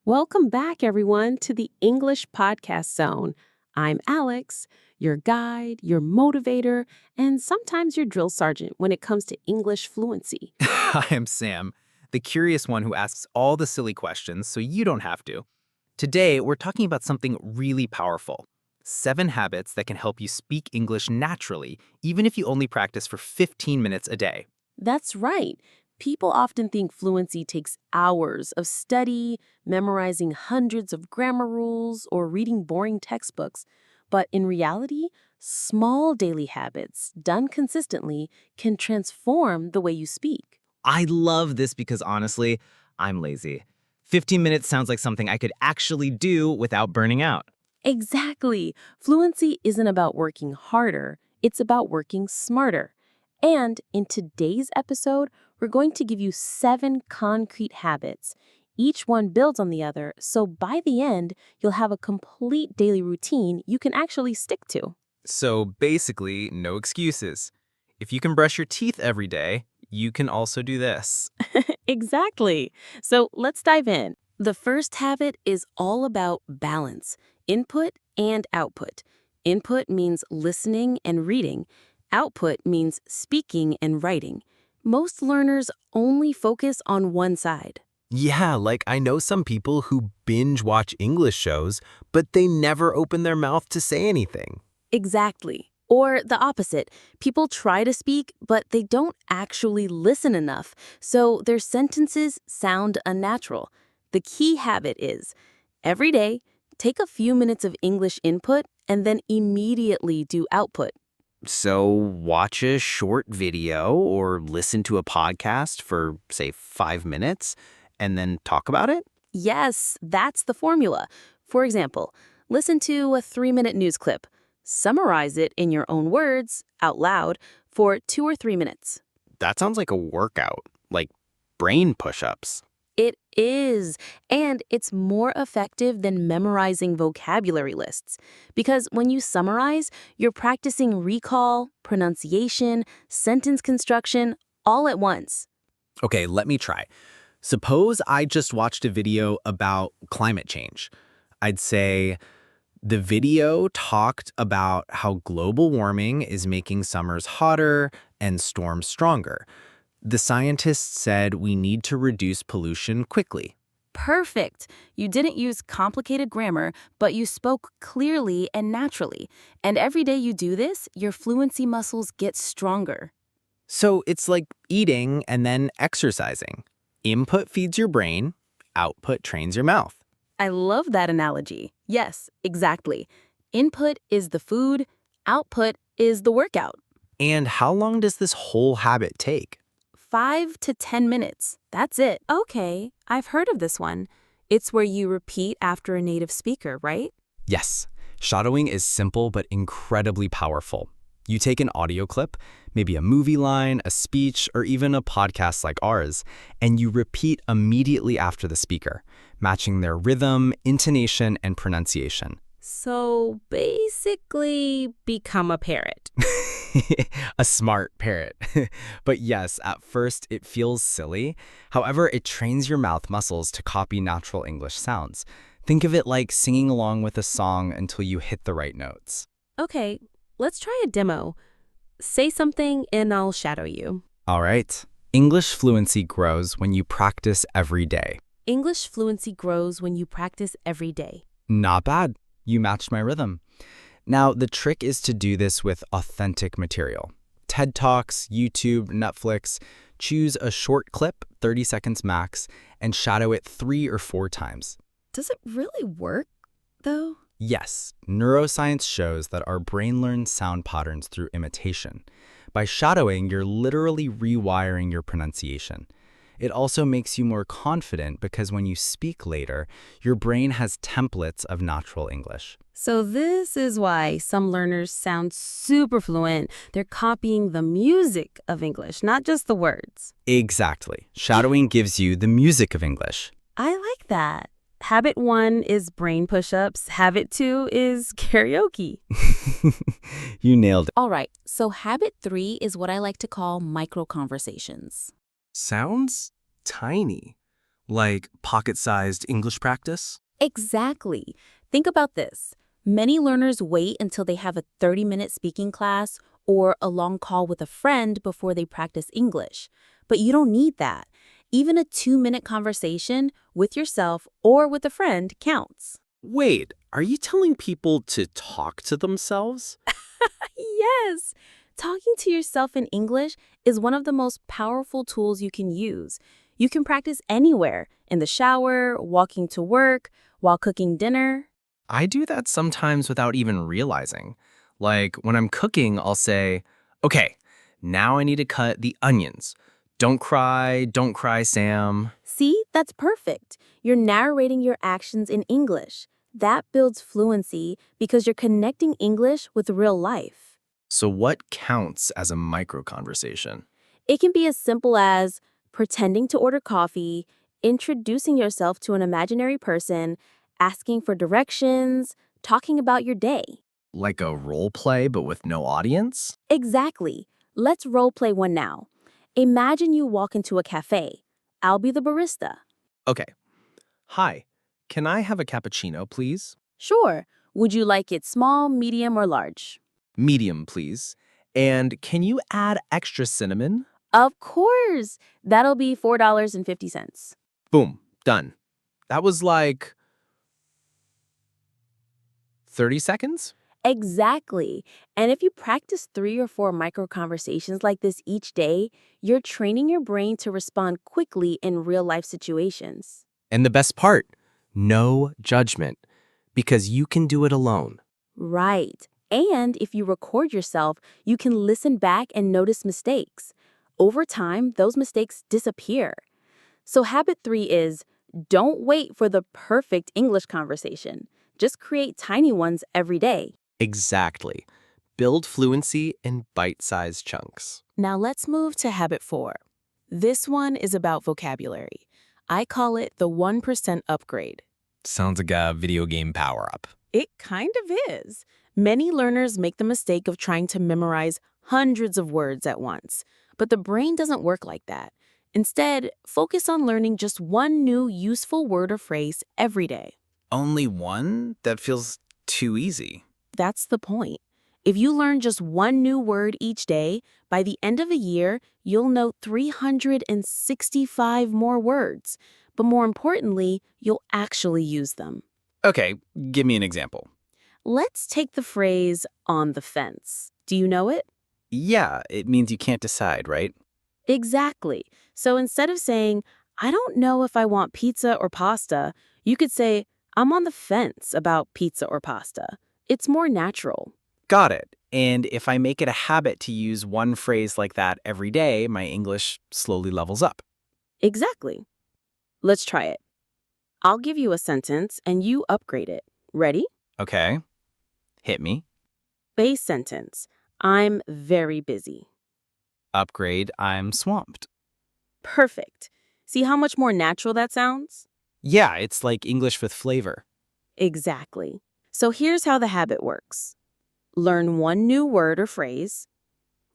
Welcome back, everyone, to the English Podcast Zone. I'm Alex, your guide, your motivator, and sometimes your drill sergeant when it comes to English fluency. I am Sam, the curious one who asks all the silly questions so you don't have to. Today, we're talking about something really powerful. 7 habits that can help you speak English naturally, even if you only practice for 15 minutes a day. That's right. People often think fluency takes hours of study, memorizing hundreds of grammar rules, or reading boring textbooks. But in reality, small daily habits done consistently can transform the way you speak. I love this because honestly, I'm lazy. 15 minutes sounds like something I could actually do without burning out. Exactly. Fluency isn't about working harder, it's about working smarter. And in today's episode, we're going to give you 7 concrete habits. Each one builds on the other, so by the end, you'll have a complete daily routine you can actually stick to. So basically, no excuses. If you can brush your teeth every day, you can also do this. Exactly. So let's dive in. The first habit is all about balance, input and output. Input means listening and reading. Output means speaking and writing. Most learners only focus on one side. Yeah, like I know some people who binge watch English shows, but they never open their mouth to say anything. Exactly. Or the opposite. People try to speak, but they don't actually listen enough, so their sentences sound unnatural. The key habit is, every day, take a few minutes of English input and then immediately do output. So watch a short video or listen to a podcast for, say, 5 minutes and then talk about it? Yes, that's the formula. For example, listen to a 3-minute news clip. Summarize it in your own words, out loud, for 2 or 3 minutes. That sounds like a workout, like brain push-ups. It is, and it's more effective than memorizing vocabulary lists. Because when you summarize, you're practicing recall, pronunciation, sentence construction, all at once. Okay, let me try. Suppose I just watched a video about climate change. I'd say, the video talked about how global warming is making summers hotter and storms stronger. The scientists said we need to reduce pollution quickly. Perfect. You didn't use complicated grammar, but you spoke clearly and naturally. And every day you do this, your fluency muscles get stronger. So it's like eating and then exercising. Input feeds your brain, output trains your mouth. I love that analogy. Yes, exactly. Input is the food, output is the workout. And how long does this whole habit take? 5 to 10 minutes. That's it. Okay, I've heard of this one. It's where you repeat after a native speaker, right? Yes, shadowing is simple but incredibly powerful. You take an audio clip, maybe a movie line, a speech, or even a podcast like ours, and you repeat immediately after the speaker, matching their rhythm, intonation, and pronunciation. So basically, become a parrot. A smart parrot. But yes, at first it feels silly. However, it trains your mouth muscles to copy natural English sounds. Think of it like singing along with a song until you hit the right notes. Okay, let's try a demo. Say something and I'll shadow you. All right. English fluency grows when you practice every day. English fluency grows when you practice every day. Not bad. You matched my rhythm. Now, the trick is to do this with authentic material. TED Talks, YouTube, Netflix. Choose a short clip, 30 seconds max, and shadow it 3 or 4 times. Does it really work, though? Yes, neuroscience shows that our brain learns sound patterns through imitation. By shadowing, you're literally rewiring your pronunciation. It also makes you more confident because when you speak later, your brain has templates of natural English. So this is why some learners sound super fluent. They're copying the music of English, not just the words. Exactly. Shadowing gives you the music of English. I like that. Habit 1 is brain push-ups. Habit 2 is karaoke. You nailed it. All right, so habit 3 is what I like to call micro conversations. Sounds tiny. Like pocket-sized English practice? Exactly. Think about this. Many learners wait until they have a 30-minute speaking class or a long call with a friend before they practice English. But you don't need that. Even a 2-minute conversation with yourself or with a friend counts. Wait, are you telling people to talk to themselves? Yes! Talking to yourself in English is one of the most powerful tools you can use. You can practice anywhere, in the shower, walking to work, while cooking dinner. I do that sometimes without even realizing. Like when I'm cooking, I'll say, okay, now I need to cut the onions. Don't cry, Sam. See, that's perfect. You're narrating your actions in English. That builds fluency because you're connecting English with real life. So what counts as a micro conversation? It can be as simple as pretending to order coffee, introducing yourself to an imaginary person, asking for directions, talking about your day. Like a role play but with no audience? Exactly. Let's role play one now. Imagine you walk into a cafe. I'll be the barista. Okay. Hi, can I have a cappuccino, please? Sure. Would you like it small, medium, or large? Medium, please. And can you add extra cinnamon? Of course. That'll be $4.50. Boom, done. That was like 30 seconds? Exactly. And if you practice 3 or 4 micro conversations like this each day, you're training your brain to respond quickly in real life situations. And the best part, no judgment, because you can do it alone. Right. And if you record yourself, you can listen back and notice mistakes. Over time, those mistakes disappear. So habit 3 is don't wait for the perfect English conversation. Just create tiny ones every day. Exactly. Build fluency in bite-sized chunks. Now let's move to habit 4. This one is about vocabulary. I call it the 1% upgrade. Sounds like a video game power-up. It kind of is. Many learners make the mistake of trying to memorize hundreds of words at once. But the brain doesn't work like that. Instead, focus on learning just one new useful word or phrase every day. Only one? That feels too easy. That's the point. If you learn just one new word each day, by the end of a year, you'll know 365 more words. But more importantly, you'll actually use them. Okay, give me an example. Let's take the phrase on the fence. Do you know it? Yeah, it means you can't decide, right? Exactly. So instead of saying, I don't know if I want pizza or pasta, you could say, I'm on the fence about pizza or pasta. It's more natural. Got it. And if I make it a habit to use one phrase like that every day, my English slowly levels up. Exactly. Let's try it. I'll give you a sentence and you upgrade it. Ready? Okay. Hit me. Base sentence. I'm very busy. Upgrade, I'm swamped. Perfect. See how much more natural that sounds? Yeah, it's like English with flavor. Exactly. So here's how the habit works. Learn one new word or phrase.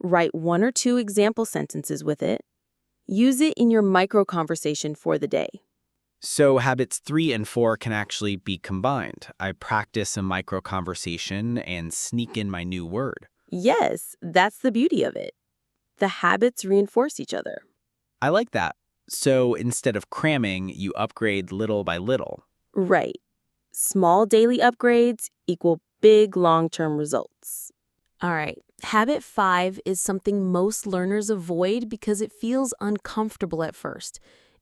Write 1 or 2 example sentences with it. Use it in your micro conversation for the day. So habits 3 and 4 can actually be combined. I practice a micro conversation and sneak in my new word. Yes, that's the beauty of it. The habits reinforce each other. I like that. So instead of cramming, you upgrade little by little. Right. Small daily upgrades equal big long-term results. All right. Habit 5 is something most learners avoid because it feels uncomfortable at first.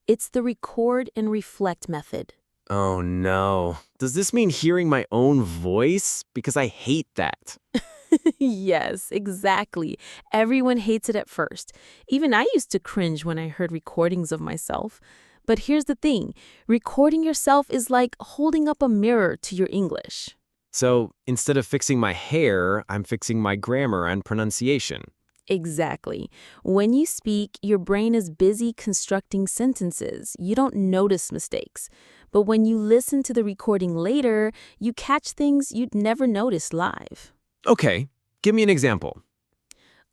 It's the record and reflect method. Oh no. Does this mean hearing my own voice? Because I hate that. Yes, exactly. Everyone hates it at first. Even I used to cringe when I heard recordings of myself. But here's the thing. Recording yourself is like holding up a mirror to your English. So instead of fixing my hair, I'm fixing my grammar and pronunciation. Exactly. When you speak, your brain is busy constructing sentences. You don't notice mistakes. But when you listen to the recording later, you catch things you'd never notice live. Okay, give me an example.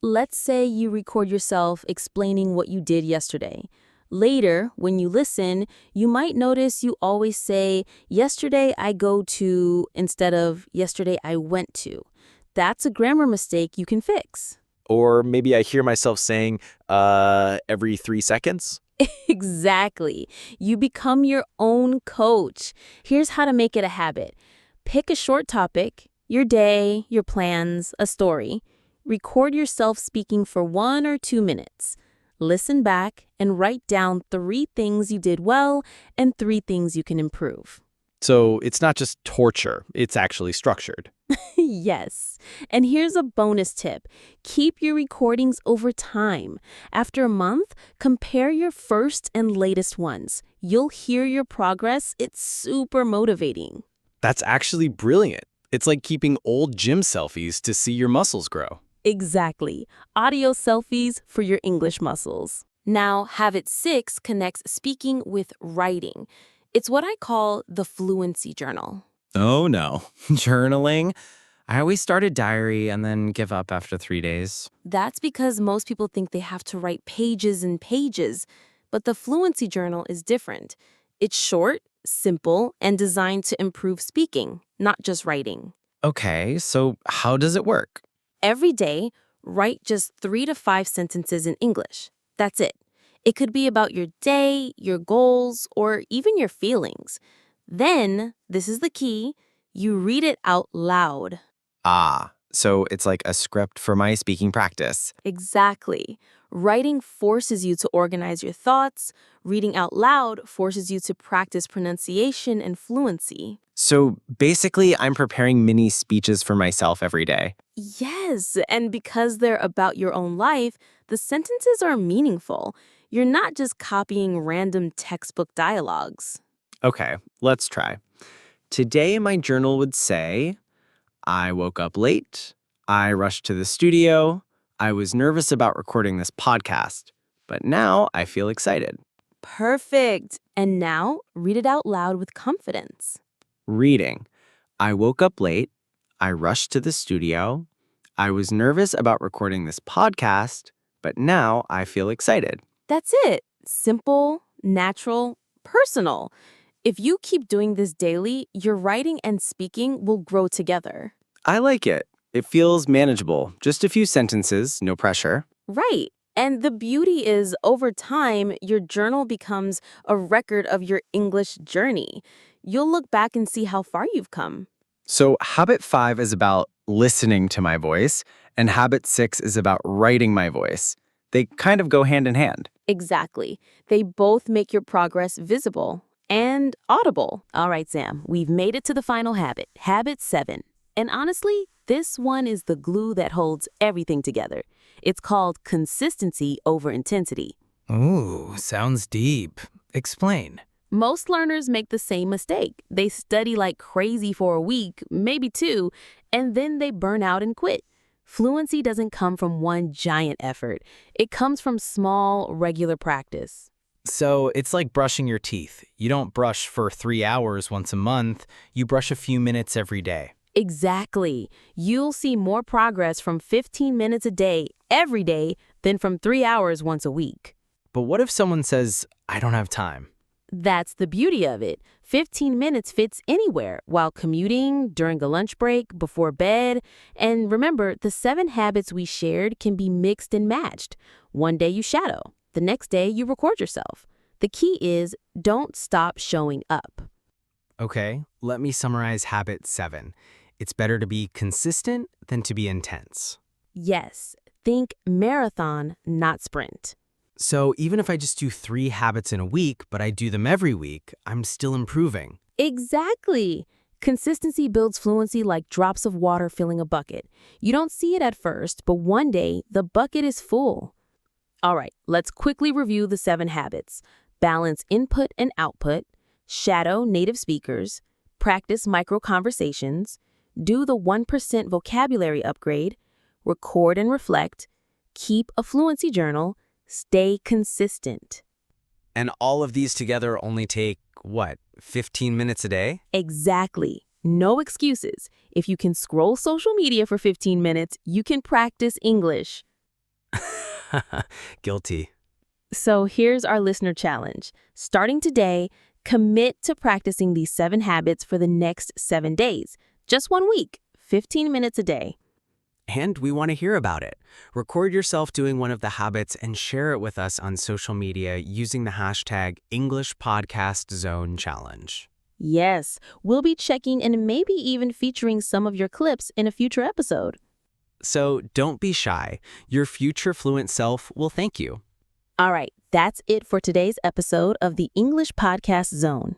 Let's say you record yourself explaining what you did yesterday. Later, when you listen, you might notice you always say, yesterday I go to, instead of yesterday I went to. That's a grammar mistake you can fix. Or maybe I hear myself saying, every 3 seconds? Exactly. You become your own coach. Here's how to make it a habit. Pick a short topic, your day, your plans, a story. Record yourself speaking for 1 or 2 minutes. Listen back and write down 3 things you did well and 3 things you can improve. So it's not just torture, it's actually structured. Yes. And here's a bonus tip. Keep your recordings over time. After a month, compare your first and latest ones. You'll hear your progress. It's super motivating. That's actually brilliant. It's like keeping old gym selfies to see your muscles grow. Exactly. Audio selfies for your English muscles. Now, habit 6 connects speaking with writing. It's what I call the Fluency journal. Oh no. Journaling? I always start a diary and then give up after 3 days. That's because most people think they have to write pages and pages, but the Fluency journal is different. It's short, simple, and designed to improve speaking, not just writing. Okay, so how does it work? Every day, write just 3 to 5 sentences in English. That's it. It could be about your day, your goals, or even your feelings. Then, this is the key, you read it out loud. Ah, so it's like a script for my speaking practice. Exactly. Writing forces you to organize your thoughts. Reading out loud forces you to practice pronunciation and fluency. So basically, I'm preparing mini speeches for myself every day. Yes, and because they're about your own life, the sentences are meaningful. You're not just copying random textbook dialogues. Okay, let's try. Today, my journal would say, I woke up late. I rushed to the studio. I was nervous about recording this podcast, but now I feel excited. Perfect. And now, read it out loud with confidence. Reading. I woke up late. I rushed to the studio. I was nervous about recording this podcast, but now I feel excited. That's it. Simple, natural, personal. If you keep doing this daily, your writing and speaking will grow together. I like it. It feels manageable. Just a few sentences, no pressure. Right. And the beauty is, over time, your journal becomes a record of your English journey. You'll look back and see how far you've come. So habit 5 is about listening to my voice, and habit 6 is about writing my voice. They kind of go hand in hand. Exactly. They both make your progress visible and audible. All right, Sam, we've made it to the final habit, habit 7. And honestly, this one is the glue that holds everything together. It's called consistency over intensity. Ooh, sounds deep. Explain. Most learners make the same mistake. They study like crazy for a week, maybe 2, and then they burn out and quit. Fluency doesn't come from one giant effort. It comes from small, regular practice. So it's like brushing your teeth. You don't brush for 3 hours once a month. You brush a few minutes every day. Exactly. You'll see more progress from 15 minutes a day, every day, than from 3 hours once a week. But what if someone says, I don't have time? That's the beauty of it. 15 minutes fits anywhere, while commuting, during a lunch break, before bed. And remember, the 7 habits we shared can be mixed and matched. One day you shadow. The next day you record yourself. The key is, don't stop showing up. Okay, let me summarize habit 7. It's better to be consistent than to be intense. Yes, think marathon, not sprint. So even if I just do 3 habits in a week, but I do them every week, I'm still improving. Exactly. Consistency builds fluency like drops of water filling a bucket. You don't see it at first, but one day the bucket is full. All right, let's quickly review the 7 habits. Balance input and output, shadow native speakers, practice micro conversations, do the 1% vocabulary upgrade, record and reflect, keep a fluency journal, stay consistent. And all of these together only take, 15 minutes a day? Exactly. No excuses. If you can scroll social media for 15 minutes, you can practice English. Guilty. So here's our listener challenge. Starting today, commit to practicing these 7 habits for the next 7 days. Just 1 week, 15 minutes a day. And we want to hear about it. Record yourself doing one of the habits and share it with us on social media using the hashtag #EnglishPodcastZoneChallenge. Yes, we'll be checking and maybe even featuring some of your clips in a future episode. So don't be shy. Your future fluent self will thank you. All right, that's it for today's episode of the English Podcast Zone.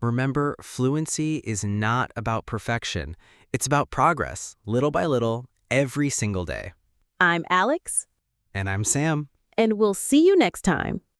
Remember, fluency is not about perfection. It's about progress, little by little, every single day. I'm Alex, And I'm Sam. and we'll see you next time.